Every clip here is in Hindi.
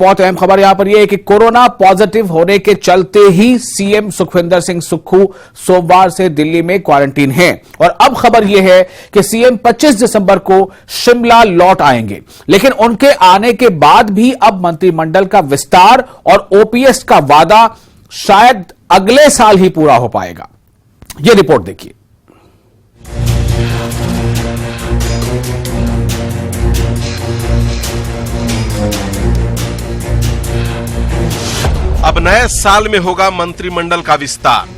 बहुत अहम खबर यहां पर यह है कि कोरोना पॉजिटिव होने के चलते ही सीएम सुखविंदर सिंह सुक्खू सोमवार से दिल्ली में क्वारंटीन हैं और अब खबर यह है कि सीएम 25 दिसंबर को शिमला लौट आएंगे। लेकिन उनके आने के बाद भी अब मंत्रिमंडल का विस्तार और ओपीएस का वादा शायद अगले साल ही पूरा हो पाएगा। यह रिपोर्ट देखिए। अब नए साल में होगा मंत्रिमंडल का विस्तार।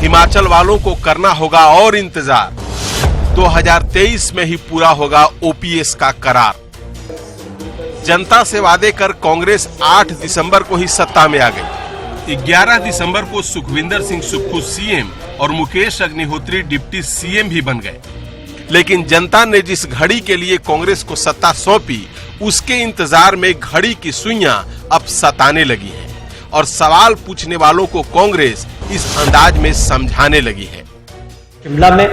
हिमाचल वालों को करना होगा और इंतजार। 2023 में ही पूरा होगा ओपीएस का करार। जनता से वादे कर कांग्रेस 8 दिसंबर को ही सत्ता में आ गई। 11 दिसंबर को सुखविंदर सिंह सुक्खू सीएम और मुकेश अग्निहोत्री डिप्टी सीएम भी बन गए। लेकिन जनता ने जिस घड़ी के लिए कांग्रेस को सत्ता सौंपी, उसके इंतजार में घड़ी की सुइयां अब सताने लगी हैं और सवाल पूछने वालों को कांग्रेस इस अंदाज में समझाने लगी है। शिमला में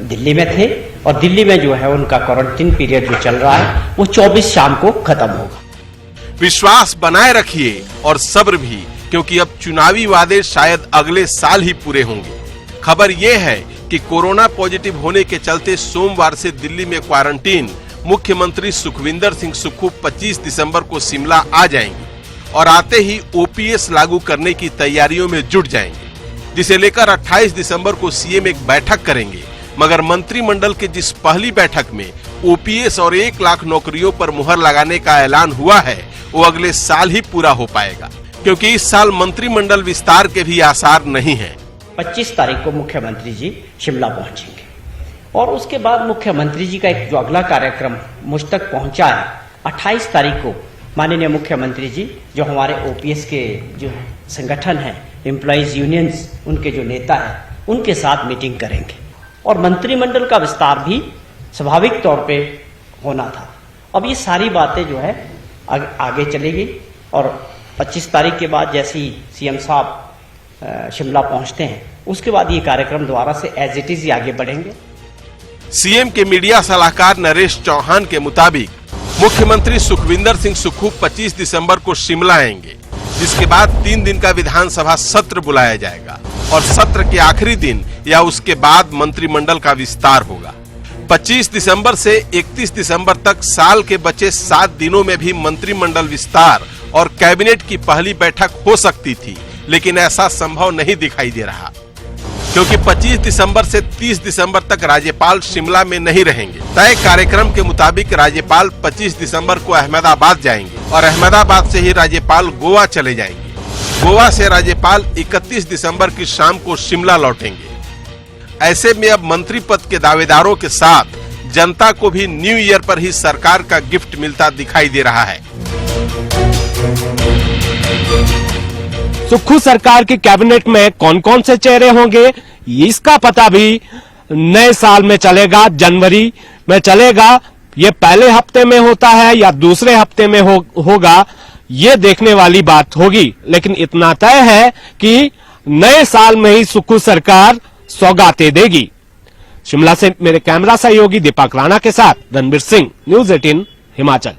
दिल्ली में थे और दिल्ली में जो है उनका क्वारंटीन पीरियड जो चल रहा है वो 24 शाम को खत्म होगा। विश्वास बनाए रखिए और सब्र भी, क्योंकि अब चुनावी वादे शायद अगले साल ही पूरे होंगे। खबर यह है कि कोरोना पॉजिटिव होने के चलते सोमवार से दिल्ली में क्वारंटीन मुख्यमंत्री सुखविंदर सिंह सुक्खू 25 दिसंबर को शिमला आ जाएंगे और आते ही ओपीएस लागू करने की तैयारियों में जुट जाएंगे, जिसे लेकर 28 दिसंबर को सीएम एक बैठक करेंगे। मगर मंत्रिमंडल के जिस पहली बैठक में ओपीएस और 1 लाख नौकरियों पर मुहर लगाने का ऐलान हुआ है, वो अगले साल ही पूरा हो पाएगा, क्योंकि इस साल मंत्रिमंडल विस्तार के भी आसार नहीं है। 25 तारीख को मुख्यमंत्री जी शिमला पहुंचेंगे और उसके बाद मुख्यमंत्री जी का एक जो अगला कार्यक्रम मुझ तक पहुंचा है, 28 तारीख को माननीय मुख्यमंत्री जी जो हमारे ओपीएस के जो संगठन है, एम्प्लॉइज यूनियंस, उनके जो नेता है, उनके साथ मीटिंग करेंगे और मंत्रिमंडल का विस्तार भी स्वाभाविक तौर पे होना था। अब ये सारी बातें जो है आगे चलेगी और 25 तारीख के बाद जैसे ही सीएम साहब शिमला पहुंचते हैं, उसके बाद ये कार्यक्रम दोबारा से एज इट इज आगे बढ़ेंगे। सीएम के मीडिया सलाहकार नरेश चौहान के मुताबिक मुख्यमंत्री सुखविंदर सिंह सुक्खू 25 दिसंबर को शिमला आएंगे, जिसके बाद 3 दिन का विधानसभा सत्र बुलाया जाएगा और सत्र के आखिरी दिन या उसके बाद मंत्रिमंडल का विस्तार होगा। 25 दिसंबर से 31 दिसंबर तक साल के बचे 7 दिनों में भी मंत्रिमंडल विस्तार और कैबिनेट की पहली बैठक हो सकती थी, लेकिन ऐसा संभव नहीं दिखाई दे रहा, क्योंकि 25 दिसंबर से 30 दिसंबर तक राज्यपाल शिमला में नहीं रहेंगे। तय कार्यक्रम के मुताबिक राज्यपाल 25 दिसंबर को अहमदाबाद जाएंगे और अहमदाबाद से ही राज्यपाल गोवा चले जाएंगे। गोवा से राज्यपाल 31 दिसंबर की शाम को शिमला लौटेंगे। ऐसे में अब मंत्री पद के दावेदारों के साथ जनता को भी न्यू ईयर पर ही सरकार का गिफ्ट मिलता दिखाई दे रहा है। सुक्खू सरकार की कैबिनेट में कौन कौन से चेहरे होंगे, इसका पता भी नए साल में चलेगा, जनवरी में चलेगा। ये पहले हफ्ते में होता है या दूसरे हफ्ते में होगा, ये देखने वाली बात होगी। लेकिन इतना तय है कि नए साल में ही सुक्खू सरकार सौगातें देगी। शिमला से मेरे कैमरा सहयोगी दीपक राणा के साथ रणबीर सिंह, न्यूज़ 18 हिमाचल।